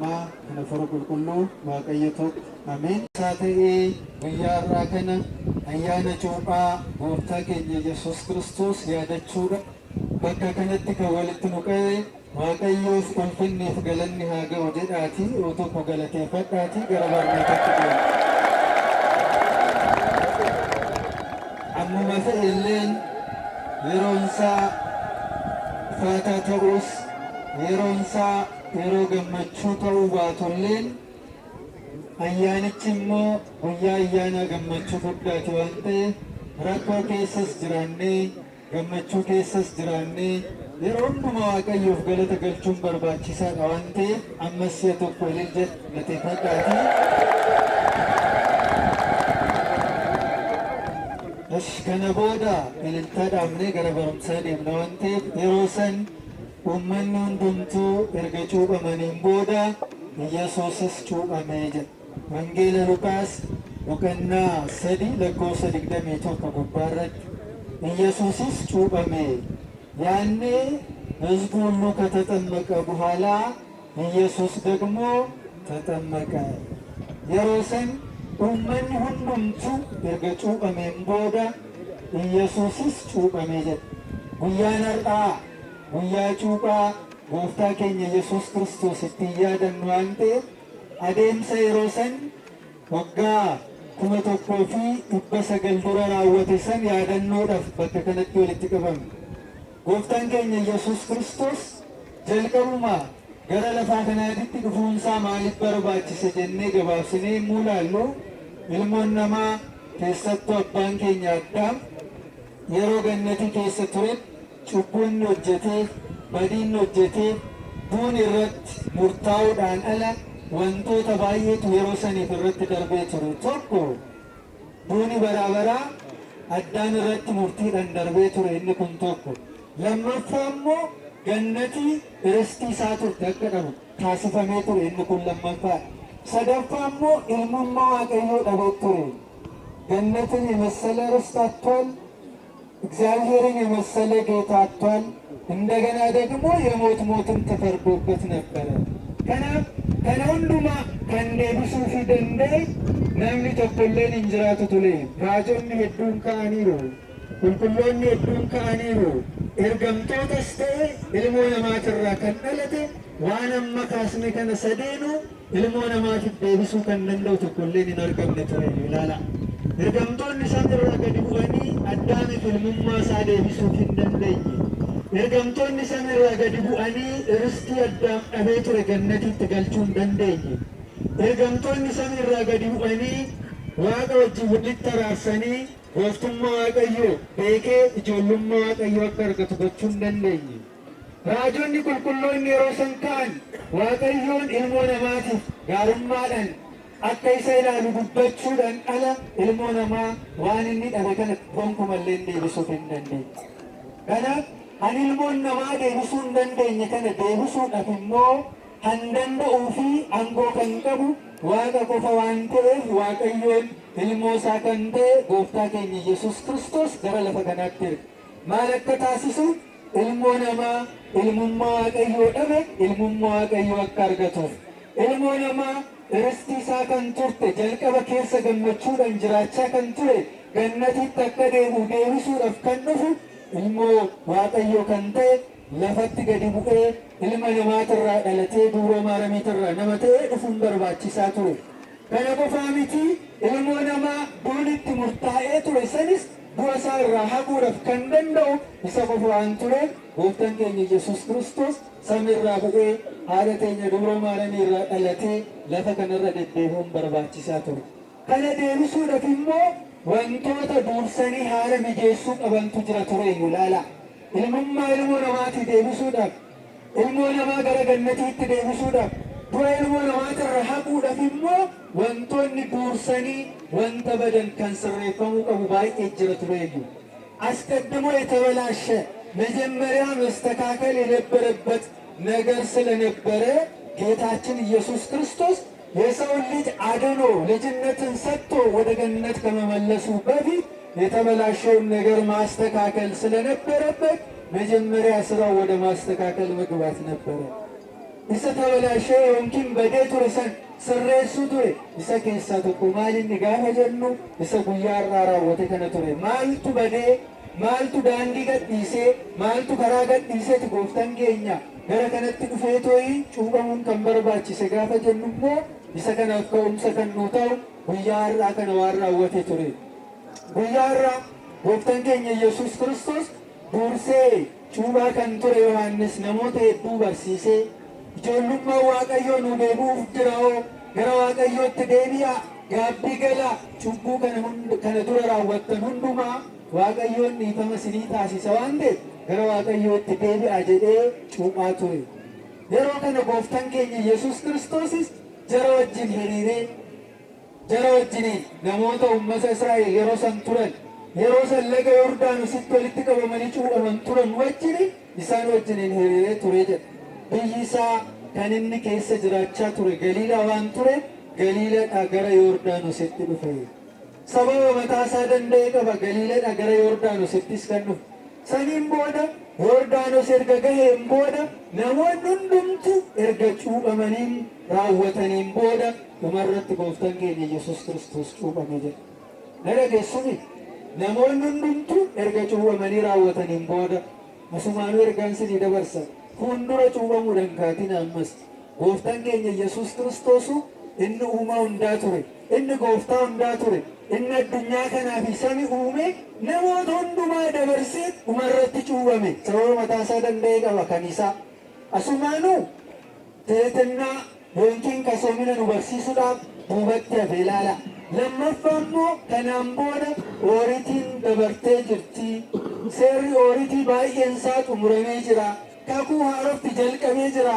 Ilmaa kana fura qulqulluu Waaqayyo tokko ameen. Isaa ta'ee guyyaa irraa kana ayyaana cuuphaa gooftaa keenya Yesuus Kiristoos yaadachuudha. Bakka kanatti kan walitti nu qabe Waaqayyoof ulfinniif galanni haa ga'u jedhaatii yoo tokko galateeffadhaatii gara barnootaatti deema. Ammuma fe'illeen yeroon isaa faataa ta'us yeroon isaa yeroo gammachuu ta'uu baatulleen ayyaanichi immoo guyyaa ayyaana gammachuu guddaati waan ta'eef rakkoo keessas jiraannee gammachuu keessas jiraannee yeroo hundumaa Waaqayyoof galata galchuun barbaachisaadha waan ta'eef ammas si'a tokko waliin galateeffadhaatii. Kana booda ililtaa dhaabnee gara barumsaa deemna waan ta'eef yeroo san uummanni hundumtuu erga cuuphamaniin booda Yesuusis cuuphamee jedha. Wangeela Luqaas boqonnaa 3:21 gubbaarratti Yesuusis cuuphamee ያኔ ሕዝቡ ሁሉ ከተጠመቀ በኋላ ኢየሱስ ደግሞ ተጠመቀ። የሮሰን ኡመኒ ሁንዱምቱ ኤርገ ጩuphameen booda ኢየሱስስ ጩuphamee jedha. Guyyaan har'aa guyyaa cuuphaa gooftaa keenya Yesuus Kiristoos ittiin yaadannu waan ta'eef adeemsa yeroo san waggaa 1900 dura raawwate san yaadannoodhaaf bakka kanatti walitti qabamne. Gooftaan keenya Yesuus Kiristoos jalqabumaa gara lafaa kanaatti dhufuunsaa maaliif barbaachise jennee gabaabsinee yommuu ilaallu ilmoon namaa keessattuu abbaan keenya Addaam yeroo gannatii keessa ture cubbuu hojjetee badii hojjetee duun irratti murtaa'uudhaan ala wantoota baay'eetu yeroo saniif irratti darbee ture. Tokko duuni barabaraa Addaam irratti murtiidhaan darbee ture inni kun tokko. Lammaffaa immoo gannatii ristii isaa turte akka dhabu taasifamee ture inni kun lammaffaa. Sadaffaa immoo ilmummaa Waaqayyoo dhabee ture. ገነትን የመሰለ ርስት አጥቷል። እግዚአብሔርን የመሰለ ጌታ አጥቷል። እንደገና ደግሞ የሞት ሞትን ተፈርዶበት ነበረ። ከነሁንዱማ ከንዴብሱ ፊደንዴ ነምኒ tokkolleen hin jiraatu ture. Raajonni hedduun ka'aniiru. Qulqulloonni hedduun ka'aniiru. Ergamtootas ta'e ilmoo namaatirraa kan dhalate waan amma kaasne kana sadeenu ilmoo namaatiif deebisuu kan danda'u tokkolleen hin argamne ture. Ilaala. Ergamtoonni isaanirraa gadi bu'anii Addaamiif ilmummaa isaa deebisuuf hin dandeenye. Ergamtoonni isaanirraa gadi bu'anii ristii Addaam dhabee ture gannatiitti galchuu hin dandeenye. Ergamtoonni isaanirraa gadi bu'anii Waaqa wajjin walitti araarsanii gooftummaa Waaqayyoo beekee ijoollummaa Waaqayyoo akka argatu gochuu hin dandeenye. Raajonni qulqulloonni yeroo san ka'an Waaqayyoon ilmoo namaatiif gaarummaadhaan akka isa ilaalu dubbachuudhaan ala ilmoo namaa waan inni dhabe kana gonkumallee deebisuuf hin dandeenye. Kanaaf ani ilmoon namaa deebisuu hin dandeenye kana deebisuudhaaf immoo kan danda'uu fi aangoo kan qabu Waaqa qofa waan ta'eef Waaqayyoon ilmoo isaa kan ta'e gooftaa keenya Yesuus Kiristoos gara lafa kanaatti erge. Maal akka taasisu ilmoo namaa ilmummaa Waaqayyoo dhabe ilmummaa Waaqayyoo akka argatuuf. Ilmoo namaa ristii isaa kan turte jalqaba keessa gammachuudhaan jiraachaa kan ture gannatiitti akka deemu deebisuudhaaf kan dhufu ilmoo Waaqayyoo kan ta'e lafatti gadi bu'ee ilma namaatirraa dhalatee dubroo maaramiitirraa nama ta'ee dhufuun barbaachisaa ture. Kana qofaa miti ilmoo namaa duunitti murtaa'ee ture sanis du'a isaa irraa haguudhaaf kan danda'u isa qofa waan ture gooftaan keenya Yesuus Kiristoos samiirraa bu'ee haadha teenya dubroo maaramiirraa dhalatee lafa kanarra deddeebi'uun barbaachisaa ture. Kana deebisuudhaaf immoo wantoota dursanii haala mijeessuu qabantu jira ture ilaala. Ilmummaa ilmoo namaatii deebisuudhaaf ilmoo namaa gara gannatiitti deebisuudhaaf du'a ilmoo namaatirra haquudhaaf immoo wantoonni dursanii wanta badan kan sirreeffamuu qabu baay'ee jira tureeyyu. አስቀድሞ የተበላሸ መጀመሪያ መስተካከል የነበረበት ነገር ስለነበረ ጌታችን ኢየሱስ ክርስቶስ የሰውን ልጅ አድኖ ልጅነትን ሰጥቶ ወደ ገነት ከመመለሱ በፊት የተበላሸውን ነገር ማስተካከል ስለነበረበት መጀመሪያ ስራው ወደ ማስተካከል መግባት ነበረ። isa tabalashee yookiin badee ture san sirreessuu ture. Isa keessaa tokko maalinni gaafa jennu isa guyyaa irraa raawwate kana ture. Maaltu badee, maaltu daandii gadhiisee, maaltu karaa gadhiiseeti gooftaan keenya gara kanatti dhufee tooyi cuuphamuun kan barbaachise gaafa jennu immoo isa kanaaf ka'umsa kan nu ta'u guyyaa irraa kana waan raawwate ture. Guyyaa irraa gooftaan keenya Yesuus Kiristoos dursee cuuphaa kan ture Yohaannis namoota hedduu barsiisee ijoollummaa Waaqayyoo nu beekuuf jiraoo gara Waaqayyootti deebi'aa gaabbii galaa cubbuu kana dura raawwattan hundumaa Waaqayyoon dhiifama isinii taasisa waan ta'eef gara Waaqayyootti deebi'aa jedhee cuuphaa ture. Yeroo kana gooftaan keenya Yesuus Kiristoosis jara wajjin hiriiree jara wajjiniin namoota uummata Israa'el yeroo san turan yeroo san laga Yordaanositti walitti qabamanii cuuphaman turan wajjin isaan wajjiniin hiriiree ture jedha. Biyyi isaa kan inni keessa jiraachaa ture Galiilaa waan ture Galiilaadhaa gara Yordaanositti dhufe. Sababa mataa isaa danda'e qaba Galiilaadhaa gara Yordaanosittis kan dhufe. Saniin booda Yordaanos erga gaheen booda namoonni hundumtu erga cuuphamanii raawwataniin booda dhumarratti gooftaan keenya Yesuus Kiristoos cuuphame jedha. Na dhageessumi namoonni hundumtu erga cuuphamanii raawwataniin booda asumaanuu ergaan isinii dabarsa. Fuuldura cuuphamuudhaan kaatiin ammas gooftaan keenya Yesuus Kiristoosu inni uumaa hundaa ture, inni gooftaa hundaa ture, inni addunyaa kanaa fi samii uume namoota hundumaa dabarsee dhumarratti cuuphame. Sababa mataa isaa danda'e qaba kan isaa. Asumaanuu teetinnaa yookiin qasoomina nu barsiisuudhaaf duubatti hafe ilaala. Lammaffaa immoo kanaan booda ooritiin dabartee jirti. Seerri ooritii baay'een isaa xumuramee jira. Kakuu haarofti jalqabee jira.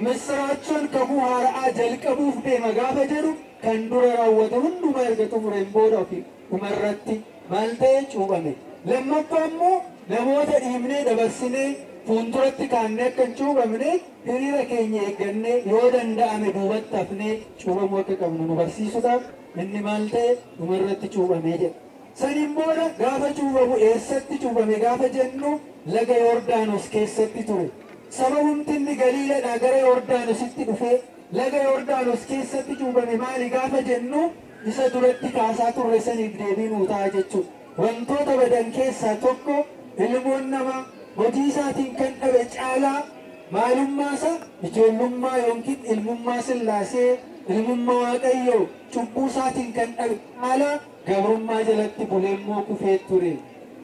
Misraachoon kakuu haaraa jalqabuuf deema gaafa jedhu kan dura raawwate hundumaa erga xumureen booda ofii dhumarratti maal ta'e cuuphame. Lammaffaa immoo namoota dhiibnee dabarsinee fuulduratti kaannee akka hin cuuphamne hiriira keenya eeggannee yoo danda'ame duubatti hafnee cuuphamuu akka qabnu nu barsiisuudhaaf inni maal ta'e dhumarratti cuuphamee jedha. Saniin booda gaafa cuuphamu eessatti cuuphame gaafa jennu laga Yordaanos keessatti ture. Sababumti inni Galiilaadhaa gara Yordaanositti dhufee laga Yordaanos keessatti cuuphame maali gaafa jennu isa duratti kaasaa turre saniif deebii nuu ta'a jechuudha. Wantoota badan keessaa tokko ilmoon namaa hojii isaatiin kan dhabe caalaa maalummaasa ijoollummaa yookiin ilmummaa Sillaasee ilmummaa Waaqayyoo cubbuu isaatiin kan dhabe caalaa gabrummaa jalatti buleemmoo kufee ture.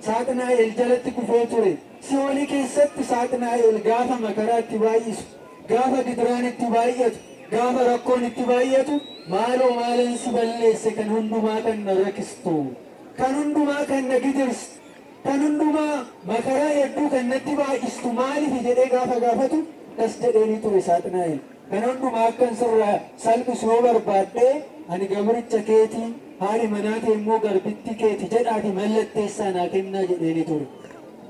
Saaxinaa'el jalatti kufee ture. Si'oolii keessatti Saaxinaa'el gaafa makaraa itti baay'isu, gaafa gidiraan itti baay'atu, gaafa rakkoon itti baay'atu maaloo maalan si balleesse kan hundumaa kan na rakkistu, kan hundumaa kan na gidirstu, kan hundumaa makaraa hedduu kan natti baay'istu maaliif jedhee gaafa gaafatu as jedheeni ture Saaxinaa'el. Kan hundumaa akkan sirraa salphisu yoo barbaadde ani gabricha keetii haadhi manaa immoo garbittii keeti jedhaati mallatteessaa naa kennaa jedheeni ture.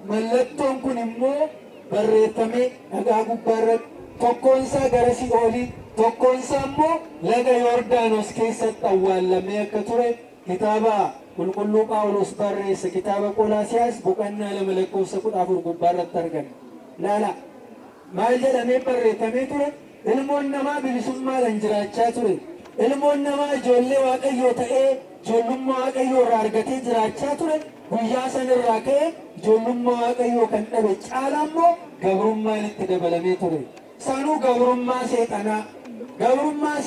Mallattoon kun immoo barreeffamee dhagaa gubbaarratti tokkoon isaa gara Si'oolii tokkoon isaa immoo laga Yordaanos keessatti awwaallamee akka ture kitaaba qulqulluu Phaawulos barreesse kitaaba Qolaasiyaas boqonnaa 2:14 gubbaarratti arganna. Laala maal jedhamee barreeffamee ture? Ilmoon namaa bilisummaadhaan jiraachaa ture. Ilmoon namaa ijoollee Waaqayyoo ta'ee ijoollummaa Waaqayyoo irraa argatee jiraachaa ture. Guyyaa sanarraa ka'ee ijoollummaa Waaqayyoo kan dhabe caalaa immoo gabrummaan itti dabalamee ture. Sanuu gabrummaa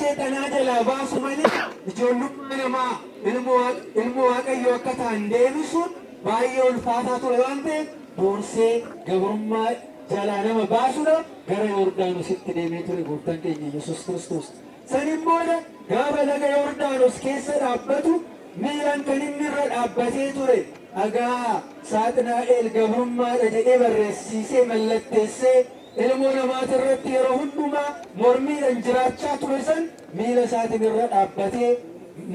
seexanaa jalaa baasu malee ijoollummaa namaa ilmoo Waaqayyoo akka ta'an deebisuun baay'ee ulfaataa ture waan ta'eef dursee gabrummaa jalaa nama baasuudhaaf gara Yordaanositti deemee ture gooftaan keenya Yesuus Kiristoos. Saniin booda gaafa laga Yordaanos keessa dhaabbatu miilaan kan inni irra dhaabbatee ture. Dhagaa Saaxinaa'el gabrummaadha jedhee barreessisee mallatteessee ilmoo namaati irratti yeroo hundumaa mormiidhaan jiraachaa ture san miila isaatiin irra dhaabbatee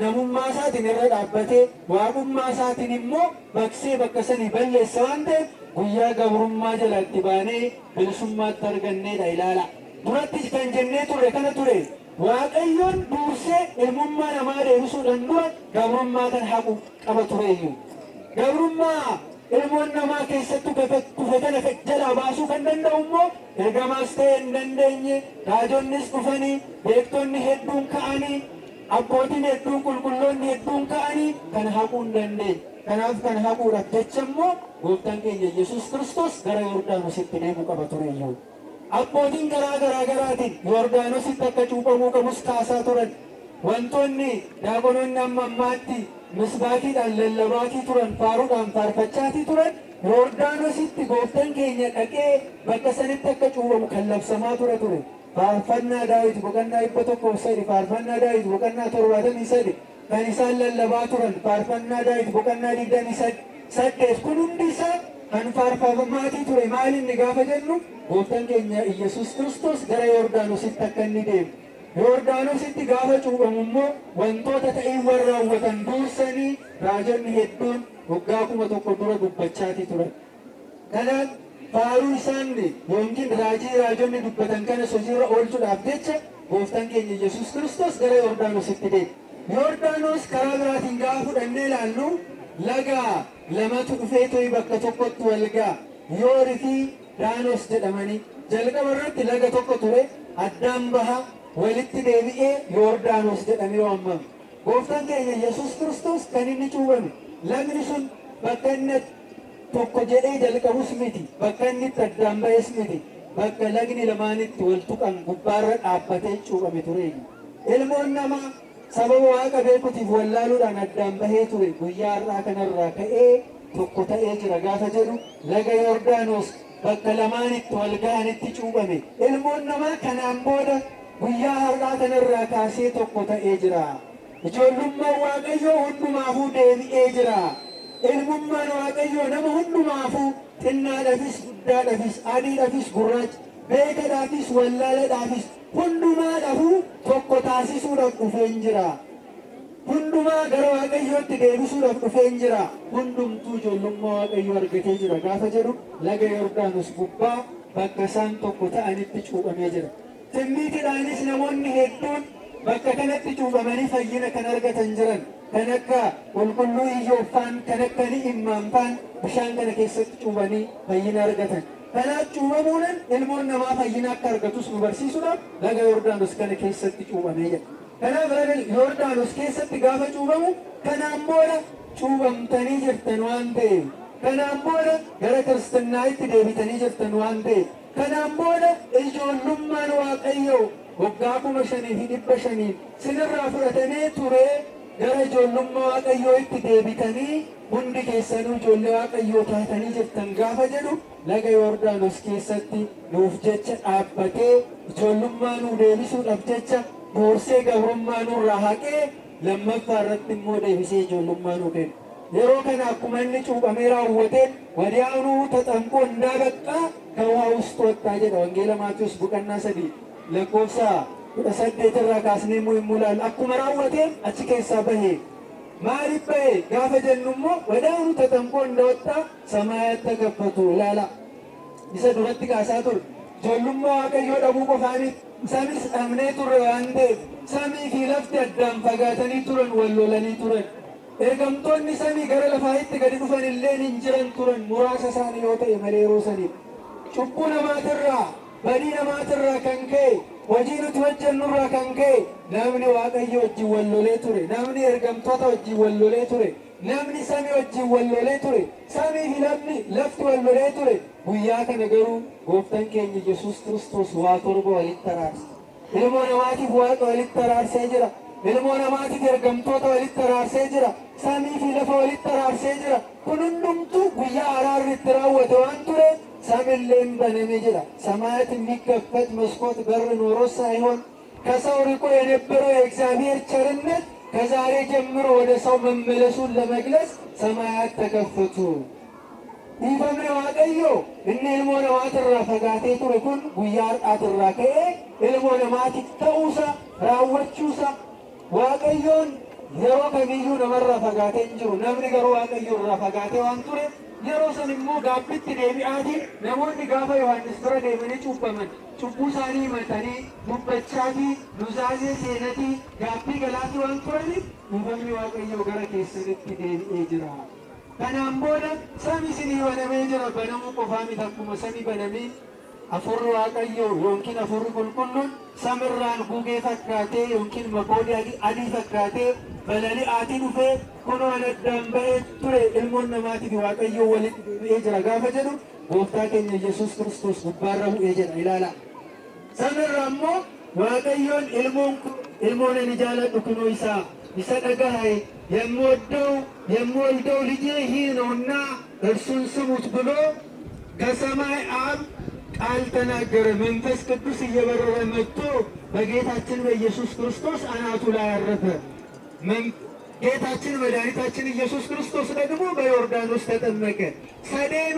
namummaa isaatiin irra dhaabbatee waaqummaa isaatiin immoo baksee bakka sanii balleessa waan ta'eef guyyaa gabrummaa jalatti baanee bilisummaatti arganneedha ilaala. Duratti kan jennee turre kana ture. Waaqayyoon dursee ilmummaa namaa deebisuudhaan dura gabrummaa kan haqu qaba tureyyuu. Gabrummaa ilmoon namaa keessattuu kufe kana jalaa baasuu kan danda'u immoo ergamaas ta'e hin dandeenye raajonnis dhufanii beektonni hedduun ka'anii abbootiin hedduun qulqulloonni hedduun ka'anii kana haquu hin dandeenye. Kanaaf kana haquudhaaf jecha immoo gooftaan keenya Yesuus Kiristoos gara Yordaanositti deemuu qaba tureyyuu. Abbootiin garaagaraatiin Yordaanositti akka cuuphamuu qabus kaasaa turan. Wantoonni daaqonoonni amma ammaatti misbaakiidhaan lallabaatii turan faaruudhaan faarfachaatii turan Yordaanositti gooftaan keenya dhaqee bakka sanitti akka cuuphamu kan labsamaa ture. Faarfannaa Daawit boqonnaa 103 faarfannaa Daawit boqonnaa 73 kan isaan lallabaa turan faarfannaa Daawit boqonnaa 28 kun hundi isaa kan faarfamaatii ture. Maal inni gaafa jennu gooftaan keenya Yesuus Kiristoos gara Yordaanositti akka inni deemu. Yordaanositti gaafa cuuphamu immoo wantoota ta'eewwan raawwatan dursanii raajonni hedduun waggaa 1000 dura dubbachaatii turan. Kanaaf faaruu isaanii yookiin raajonni dubbatan kana hojiirra oolchuudhaaf jecha gooftaan keenya Yesuus Kiristoos gara Yordaanositti deema. Yordaanos karaa biraatiin gaafa fudhannee ilaallu laga lamatu dhufee to'i bakka tokkotti wal ga'a. Yoorii fi Daanos jedhamanii jalqaba irratti laga tokko ture addaan baha walitti deebi'ee Yordaanos jedhamee waamama. Gooftaan keenya Yesuus Kiristoos kan inni cuuphame lagni sun bakka inni tokko jedhee jalqabus miti, bakka inni itti addaan ba'es miti, bakka lagni lamaanitti wal tuqan gubbaarra dhaabbatee cuuphame ture. Ilmoon namaa sababa waaqa beekutiif wallaaluudhaan addaan bahee ture guyyaa har'aa kanarraa ka'ee tokko ta'ee jira gaafa jedhu laga Yordaanos bakka lamaanitti wal ga'anitti cuuphame. Ilmoon namaa kanaan booda guyyaa har'aa kanarraa kaasee tokko ta'ee jira. Ijoollummaan Waaqayyoo hundumaafuu deebi'ee jira. Ilmummaan Waaqayyoo nama hundumaafuu xinnaadhaafis guddaadhaafis adiidhaafis gurraacha beekadhaafis wallaaladhaafis hundumaadhaafuu tokko taasisuudhaaf dhufeen jira. Hundumaa gara Waaqayyootti deebisuudhaaf dhufeen jira. Hundumtuu ijoollummaa Waaqayyoo argatee jira gaafa jedhu laga Yordaanos gubbaa bakka isaan tokko ta'anitti cuuphamee jira. Timmiitidhaanis namoonni hedduun bakka kanatti cuuphamanii fayyina kan argatan jiran kan akka qulqulluu Iyyoobbaan kan akka Ni'immaanfaan bishaan kana keessatti cuuphanii fayyina argatan. Kanaaf cuuphamuudhaan ilmoon namaa fayyina akka argatus nu barsiisuudhaaf laga Yordaanos kana keessatti cuuphamee jira. Kanaaf laga Yordaanos keessatti gaafa cuuphamu kanaan booda cuuphamtanii jirtan waan ta'eef, kanaan booda gara kiristaanummaatti deebitanii jirtan waan ta'eef, kanaan booda ijoollummaan Waaqayyoo waggaa 5,500 sinirraa fudhatamee ture gara ijoollummaa Waaqayyootti deebitanii hundi keessanuu ijoollee Waaqayyoo taatanii jirtan gaafa jedhu laga Yordaanos keessatti nuuf jecha dhaabbatee ijoollummaa nuu deebisuudhaaf jecha doorsee gabrummaa nurraa haqee lammaffaa irratti immoo deebisee ijoollummaa nuu kenna. Yeroo kana akkuma inni cuuphamee raawwateen wadiyaanuu taxanqoo እንዳበቃ ከውሃ ውስጥ ወጣ jedha wangeela Maatiyos boqonnaa 3 lakkoofsa 18 irraa kaasnee mul'aal akkuma raawwateen achi keessaa bahee maaliif bahee gaafa jennu immoo wadiyaanuu taxanqoo እንደወጣ ሰማያት ተከፈቱ ilaala. Isa duratti kaasaa ture ijoollummaa Waaqayyoo dhabuu qofaaniif samis dhabnee turre waan ta'eef samii fi lafti addaan fagaatanii turan wal lolanii turan. Ergamtoonni samii gara lafaatti gadi dhufan illee hin jiran turan muraasa isaanii yoo ta'e malee yeroo saniif. Cubbuu namaatirraa badii namaatirraa kan ka'e hojii nuti hojjennurraa kan ka'e namni Waaqayyo wajjin wal lolee ture, namni ergamtoota wajjin wal lolee ture, namni samii wajjin wal lolee ture, samii fi lafti wal lolee ture. Guyyaa kana garuu gooftaan keenya Yesuus Kiristoos waa torba walitti araarse. Ilmoo namaatiif Waaqa walitti araarsee jira. Ilmoo namaatiif ergamtoota walitti araarsee jira. Samii fi lafa walitti araarsee jira. Kun hundumtuu guyyaa araarri itti raawwate waan ture ሰማይን በነሜ ይላል። ሰማያት የሚከፈት መስኮት በር ኖሮ ሳይሆን ከሰው ርቆ የነበረው የእግዚአብሔር ቸርነት ከዛሬ ጀምሮ ወደ ሰው መመለሱን ለመግለጽ ሰማያት ተከፈቱ። ይፈምነ ዋቀዮ እነ ilmoo namaatiirraa fagaatee ture kun guyyaa har'aatirraa ka'ee ilmoo namaatiif ta'uusa raawwachuusa waaqayyoon yeroo kamiyyuu namarraa fagaatee hin jiru. Namni garuu waaqayyoorraa fagaatee waan ture yeroo san immoo gaabbitti deebi'aatiin namoonni gaafa Yohaannis bira deemanii cuuphaman cubbuu isaanii himatanii dubbachaatii nuzaazee seenatii gaabbii galaatii waan turaniif ifamni waaqayyoo gara keessanitti deebi'ee jira. Kanaan booda samii isinii banamee jira. Banamuu qofaa miti akkuma samii banamee Afurri Waaqayyoo yookiin Afurri Qulqulluun samirraan gugee fakkaatee yookiin makoodii adii fakkaatee balali'aatii dhufee kunoo addaan ba'ee ture ilmoon namaatiif Waaqayyoo walitti bu'ee jira gaafa jedhu gooftaa keenya Yesuus Kiristoos gubbaarra bu'ee jira ilaala. Samirra ammoo Waaqayyoon ilmoon ani jaaladhu kunoo isa dhagahay የምወደው ልጄ ይህ ነውና እርሱን ስሙት ብሎ ከሰማይ አብ ቃል ተናገረ። መንፈስ ቅዱስ እየበረረ መጥቶ በጌታችን በኢየሱስ ክርስቶስ አናቱ ላይ አረፈ። ጌታችን መድኃኒታችን ኢየሱስ ክርስቶስ ደግሞ በዮርዳኖስ ተጠመቀ። ሰዴኑ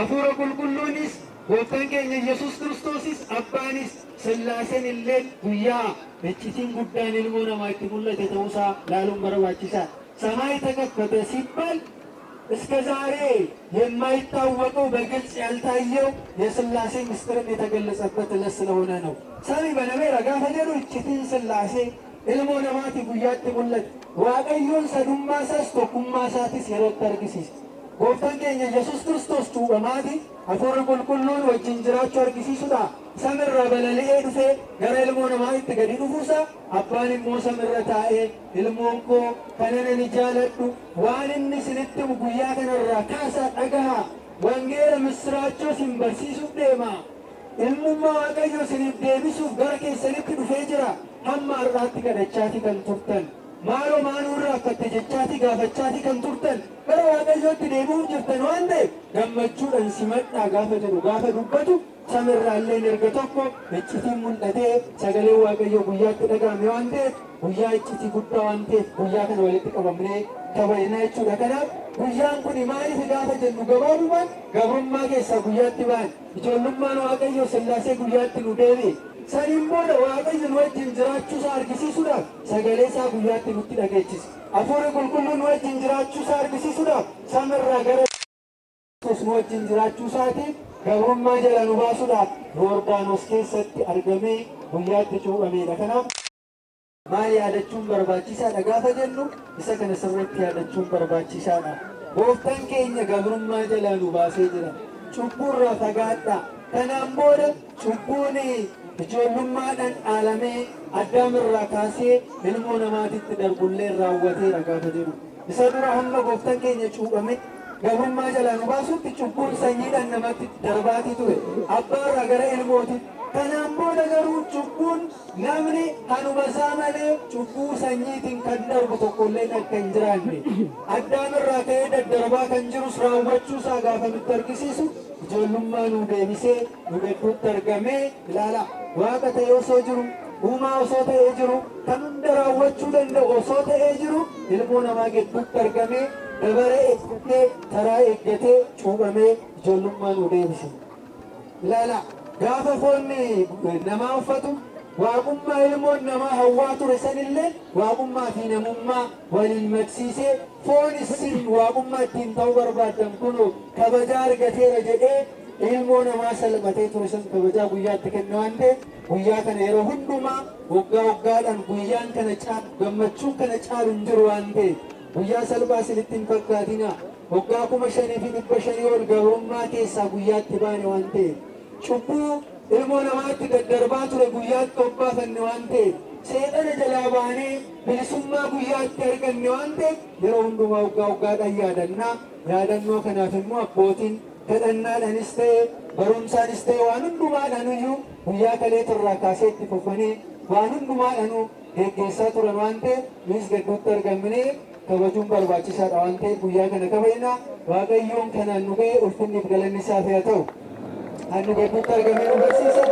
አፉረ ቁልቁሉኒስ ጎፍታን ኬኛ ኢየሱስ ክርስቶሲስ አባኒስ ስላሴን ኢሌን ጉያ እችቲን ጉዳን ilmoo namaatti mul'ate ta'uusaa laaluun barbaachisaa ሰማይ ተከፈተ ሲባል እስከ ዛሬ የማይታወቀው በግልጽ ያልታየው የስላሴ ምስጢርም የተገለጸበት ዕለት ስለሆነ ነው። ሰሚ በነሜራ ጋፈ ጀሩ እችቲን ስላሴ ilmoo namaatti guyyaatti mul'ate waaqayyoon sadummaa tokkummaa isaatis yerootti argisiise. Gooftaan keenya Yesuus Kiristoos cuuphamaati Hafuurri Qulqulluun wajjin jiraachuu argisiisudha. Samirraa balali'ee dhufee gara ilmoo namaatti gadi dhufuusa abbaan immoo samirra taa'ee ilmoon koo kanan ani jaaladhu waan inni isinitti guyyaa kanarraa kaasaa dhagahaa wangeela misiraachoo isin barsiisuuf deema. Ilmummaa Waaqayyoo isiniif deebisuuf gara keessanitti dhufee jira. Hamma har'aatti kadhachaatii kan turtan maaloo maanuurraa akkatte jechaatii gaafachaatii kan turtan gara Waaqayyootti deebi'uu jirtan waan ta'eef gammachuudhaan simadhaa gaafa jedhu gaafa dubbatu samirraalleen erga tokko iccitiin mul'atee sagalee Waaqayyoo guyyaatti dhaga'ame waan ta'eef guyyaa iccitii guddaa waan ta'eef guyyaa kana walitti qabamnee kabajna jechuudha. Kanaaf guyyaan kun maaliif gaafa jennu gabaabumaan gabrummaa keessaa guyyaatti ba'an ijoollummaan Waaqayyoo sillaasee guyyaatti nu deebi'e. Saniin booda Waaqayyoon wajjin jiraachuusaa argisiisuudhaaf sagalee isaa guyyaatti nutti dhageechise. Hafuurri Qulqulluun wajjin jiraachuusaa argisiisuudhaaf samirraa gara nu wajjin jiraachuusaatiif gabrummaa jala nu baasuudhaaf Yordaanos keessatti argamee guyyaatti cuuphameedha. Kanaaf maal yaadachuun barbaachisaadha gaafa jennu isa kana sirriitti yaadachuun barbaachisaadha. Gooftaan keenya gabrummaa jala nu baasee jira. Cubbuurraa fagaadhaa. Kanaan booda cubbuun ijoollummaadhaan dhaalamee addaamirraa kaasee ilmoo namaatitti darbullee raawwateera gaafa jedhu. Isa dura hamma gooftaan keenya cuuphame gabrummaa jalaa nu baasutti cubbuun sanyiidhaan namatti darbaatii ture. Abbaarraa gara ilmootitti. Kanaan booda garuu cubbuun namni hanuma isaa malee cubbuu sanyiitiin kan darbu tokkollee akka hin jiraanne. Addaamirraa ka'ee daddarbaa kan jirus raawwachuusaa gaafa nutti argisiisu ijoollummaa nu deebisee nu gidduutti argamee ilaala. Waaqa ta'ee osoo jiru uumaa osoo ta'ee jiru kan hunda raawwachuu danda'u osoo ta'ee jiru ilmoo namaa gidduutti argamee dabaree eeggatee taraa eeggatee cuuphamee ijoollummaa nu deebise. Ilaala gaafa foonni namaa uffatu waaqummaa ilmoon namaa hawwaa ture sanillee waaqummaa fi namummaa waliin maksiisee foon isin waaqummaa ittiin ta'uu barbaaddan kun kabajaa argateera jedhee ilmoo namaa salphatee ture san kabajaa guyyaatti kenna waan ta'eef guyyaa kana yeroo hundumaa waggaadhaan guyyaan kana caalu gammachuun kana caalu hin jiru waan ta'eef guyyaa salphaa isinitti hin fakkaatina. Waggaa 5,500 ol gabrummaa keessaa guyyaatti baane waan ta'eef cubbuu ilmoo namaatti daddarbaa ture guyyaatti obbaafanne waan ta'eef seexana jalaa baanee bilisummaa guyyaatti arganne waan ta'eef yeroo hundumaa waggaadhaan yaadannaa. Yaadannoo kanaaf immoo abbootiin kadhannaadhaanis ta'e barumsaanis ta'e waan hundumaadhaan iyyuu guyyaa kaleetirraa kaasee itti fufanii waan hundumaadhaan geggeessaa turan waan ta'eef nunis gidduutti argamnee kabajuun barbaachisaadha waan ta'eef guyyaa kana kabajna. Waaqayyoon kanaan nu ga'e ulfinniif galanni isaaf haa ta'u. Ani gidduutti argamee nu barsiisa.